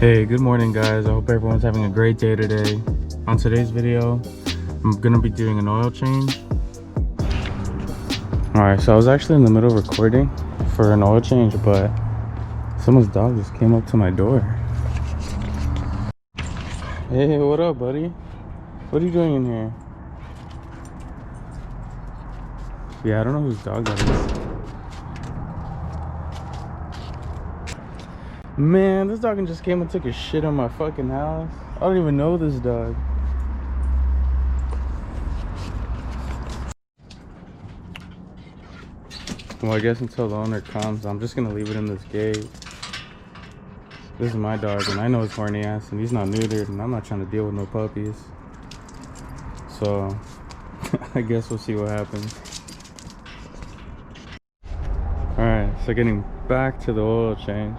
Hey, good morning guys. I hope everyone's having a great day today. On today's video, I'm gonna be doing an oil change. Alright, so I was actually in the middle of recording for an oil change, but someone's dog just came up to my door. Hey, what up, buddy? What are you doing in here? Yeah, I don't know whose dog that is. Man, this dog just came and took a shit on my fucking house. I don't even know this dog. Well, I guess until the owner comes, I'm just gonna leave it in this gate. This is my dog, and I know his horny ass, and he's not neutered, and I'm not trying to deal with no puppies. So, I guess we'll see what happens. Alright, so getting back to the oil change.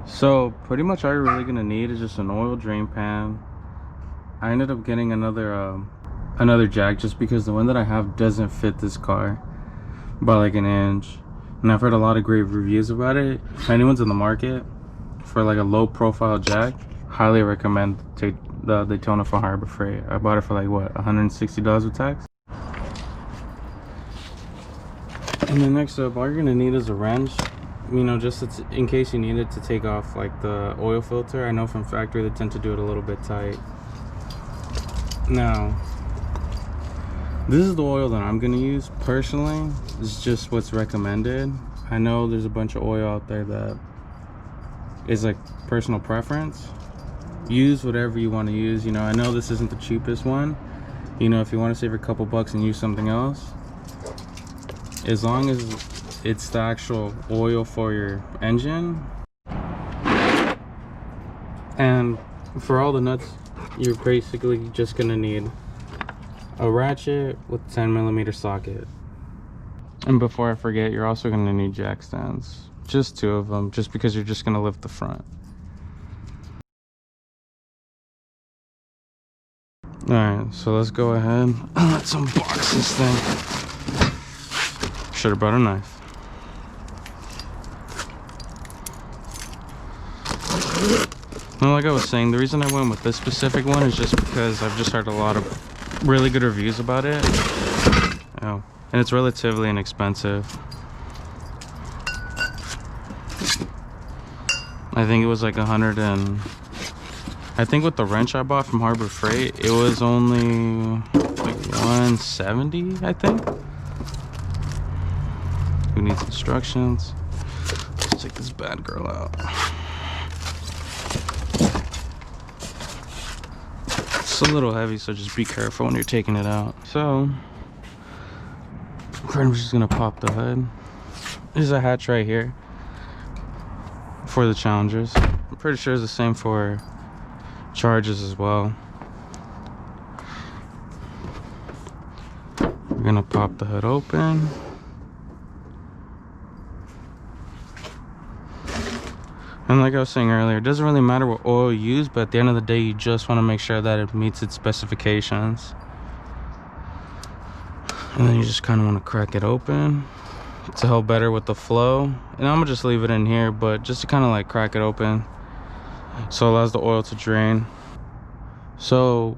So, pretty much all you're really gonna need is just an oil drain pan. I ended up getting another jack just because the one that I have doesn't fit this car by like an inch, and I've heard a lot of great reviews about it. If anyone's in the market for like a low profile jack, highly recommend take the Daytona from Harbor Freight. I bought it for like what, $160 with tax. And then next up, all you're gonna need is a wrench, you know, just in case you need it to take off like the oil filter. I know from factory they tend to do it a little bit tight. Now, this is the oil that I'm gonna use personally. It's just what's recommended. I know there's a bunch of oil out there that is like personal preference. Use whatever you want to use. You know, I know this isn't the cheapest one. You know, if you want to save a couple bucks and use something else, as long as it's the actual oil for your engine. And for all the nuts, you're basically just gonna need a ratchet with 10mm socket. And before I forget, you're also gonna need jack stands, just 2 of them, just because you're just gonna lift the front. All right, so let's go ahead and let's unbox this thing. Should have brought a knife. Well, like I was saying, the reason I went with this specific one is just because I've just heard a lot of really good reviews about it. Oh, and it's relatively inexpensive. I think it was like 100 and... I think with the wrench I bought from Harbor Freight, it was only like 170, I think. Who needs instructions? Let's take this bad girl out. It's a little heavy, so just be careful when you're taking it out. So, I'm just gonna pop the hood. There's a hatch right here for the Challengers. I'm pretty sure it's the same for Charges as well. We're gonna pop the hood open. And like I was saying earlier, it doesn't really matter what oil you use, but at the end of the day, you just want to make sure that it meets its specifications. And then you just kind of want to crack it open to help better with the flow. And I'm gonna just leave it in here, but just to kind of like crack it open so it allows the oil to drain. So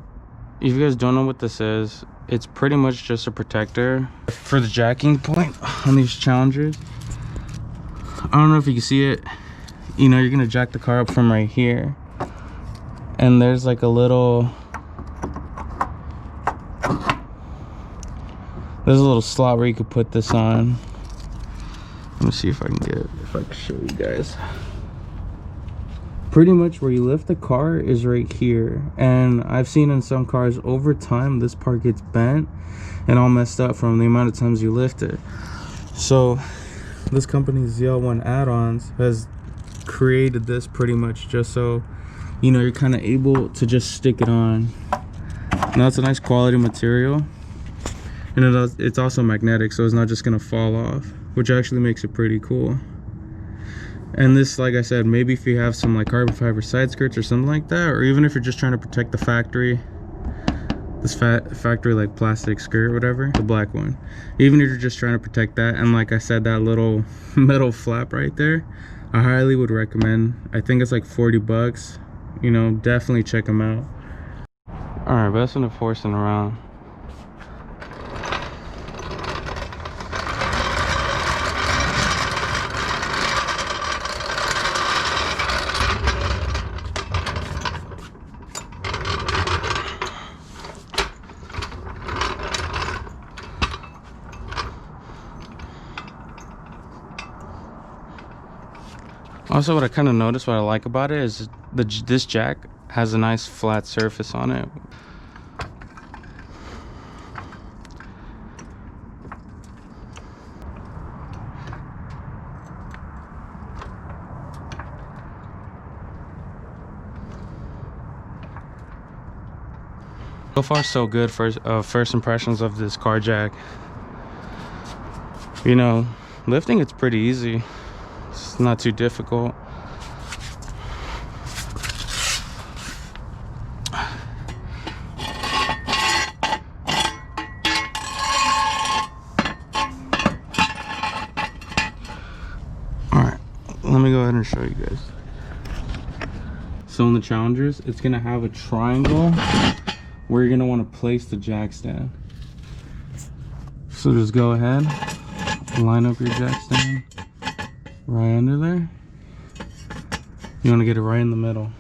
if you guys don't know what this is, it's pretty much just a protector for the jacking point on these Challengers. I don't know if you can see it. You know, you're gonna jack the car up from right here, and there's like a little slot where you could put this on. Let me see if I can show you guys. Pretty much where you lift the car is right here, and I've seen in some cars over time this part gets bent and all messed up from the amount of times you lift it. So this company's ZL1 add-ons has created this pretty much just so, you know, you're kind of able to just stick it on. Now it's a nice quality material, and it's also magnetic, so it's not just gonna fall off, which actually makes it pretty cool. And this, like I said, maybe if you have some like carbon fiber side skirts or something like that, or even if you're just trying to protect the factory, this factory like plastic skirt, whatever, the black one, even if you're just trying to protect that, and like I said, that little metal flap right there, I highly would recommend. I think it's like 40 bucks. You know, definitely check them out. All right, best in forcing around. Also, what I kind of noticed, what I like about it is this jack has a nice flat surface on it. So far, so good. First impressions of this car jack. You know, lifting it's pretty easy. It's not too difficult. Alright, let me go ahead and show you guys. So in the Challengers, it's gonna have a triangle where you're gonna want to place the jack stand. So just go ahead, line up your jack stand right under there. You want to get it right in the middle.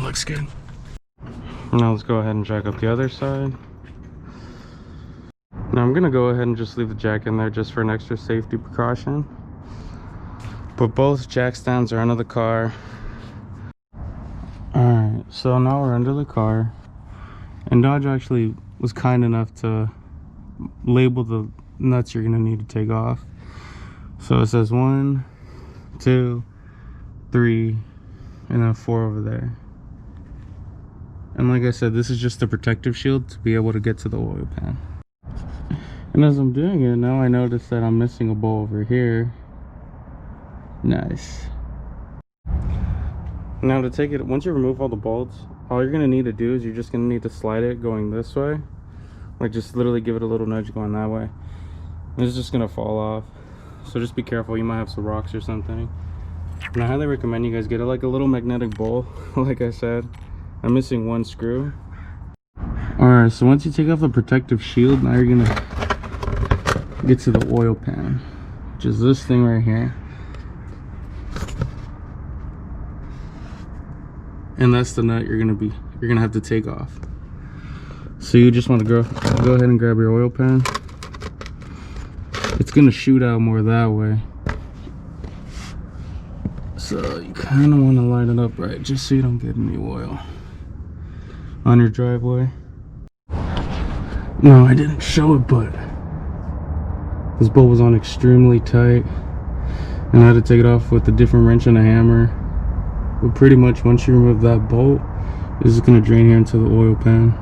Looks good. Now let's go ahead and jack up the other side. Now I'm gonna go ahead and just leave the jack in there just for an extra safety precaution. But both jack stands are under the car. Alright, so now we're under the car. And Dodge actually was kind enough to label the nuts you're gonna need to take off. So it says 1, 2, 3, and then 4 over there. And like I said, this is just a protective shield to be able to get to the oil pan. And as I'm doing it, now I notice that I'm missing a bowl over here. Nice. Now to take it, once you remove all the bolts, all you're gonna need to do is you're just gonna need to slide it going this way. Like just literally give it a little nudge going that way. And it's just gonna fall off. So just be careful, you might have some rocks or something. And I highly recommend you guys get like a little magnetic bowl. Like I said, I'm missing one screw. Alright, so once you take off the protective shield, now you're gonna get to the oil pan, which is this thing right here. And that's the nut you're gonna have to take off. So you just want to go ahead and grab your oil pan. It's gonna shoot out more that way. So you kind of want to line it up right, just so you don't get any oil on your driveway. No, I didn't show it, but this bolt was on extremely tight, and I had to take it off with a different wrench and a hammer. But pretty much once you remove that bolt, this is going to drain here into the oil pan.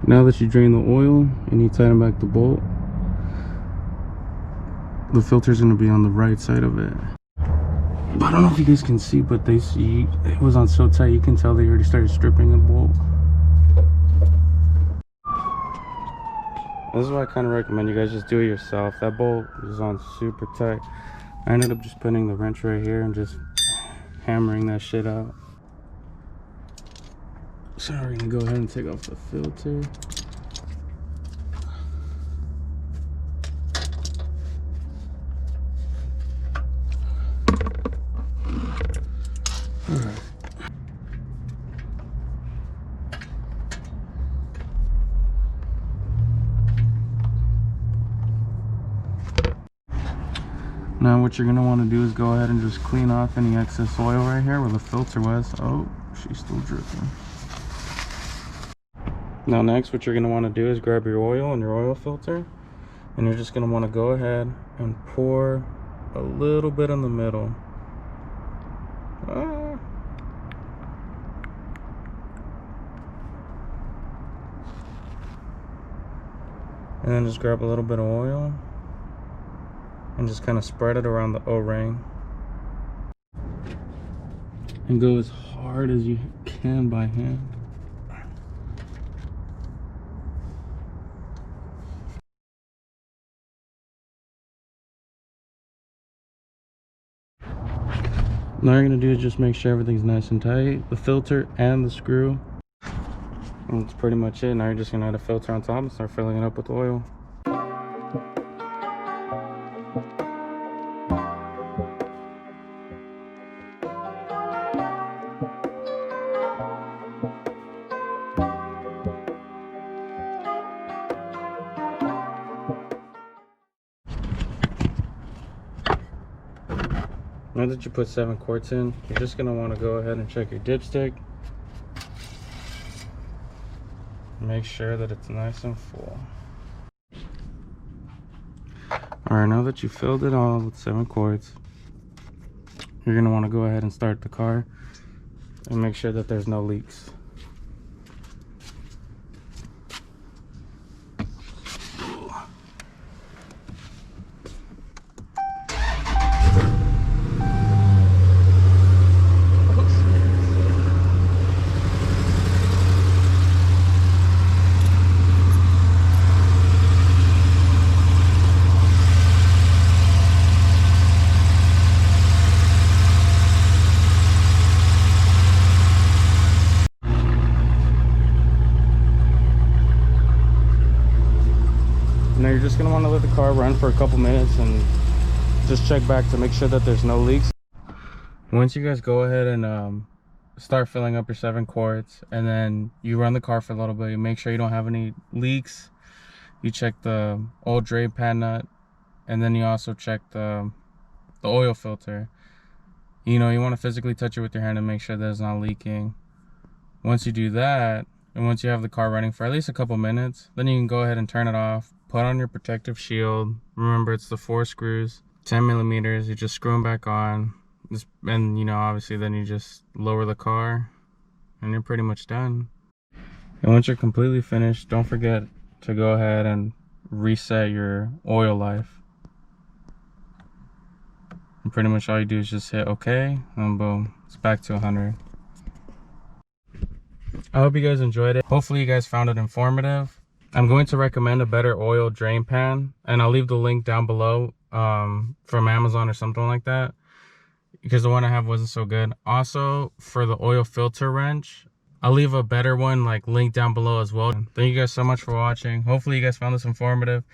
Now that you drain the oil and you tighten back the bolt, the filter is going to be on the right side of it. But I don't know if you guys can see, but it was on so tight you can tell they already started stripping the bolt. This is why I kind of recommend you guys just do it yourself. That bolt is on super tight. I ended up just putting the wrench right here and just hammering that shit out. So we're gonna go ahead and take off the filter. Alright. Now what you're going to want to do is go ahead and just clean off any excess oil right here where the filter was. Oh, she's still dripping. Now next what you're going to want to do is grab your oil and your oil filter, and you're just going to want to go ahead and pour a little bit in the middle. And then just grab a little bit of oil and just kind of spread it around the O-ring. And go as hard as you can by hand. Now you're gonna do is just make sure everything's nice and tight, the filter and the screw. And that's pretty much it. Now you're just gonna add a filter on top and start filling it up with oil. Now that you put 7 quarts in, you're just gonna want to go ahead and check your dipstick. Make sure that it's nice and full. Alright, now that you filled it all with 7 quarts, you're gonna want to go ahead and start the car and make sure that there's no leaks. Now you're just gonna want to let the car run for a couple minutes and just check back to make sure that there's no leaks. Once you guys go ahead and start filling up your 7 quarts, and then you run the car for a little bit, you make sure you don't have any leaks. You check the old drain pan nut, and then you also check the oil filter. You know, you want to physically touch it with your hand and make sure that it's not leaking. Once you do that, and once you have the car running for at least a couple minutes, then you can go ahead and turn it off. Put on your protective shield. Remember, it's the 4 screws, 10 millimeters. You just screw them back on. And, you know, obviously then you just lower the car and you're pretty much done. And once you're completely finished, don't forget to go ahead and reset your oil life. And pretty much all you do is just hit OK, and boom, it's back to 100. I hope you guys enjoyed it. Hopefully you guys found it informative. I'm going to recommend a better oil drain pan, and I'll leave the link down below from Amazon or something like that, because the one I have wasn't so good. Also, for the oil filter wrench, I'll leave a better one like linked down below as well. Thank you guys so much for watching. Hopefully you guys found this informative.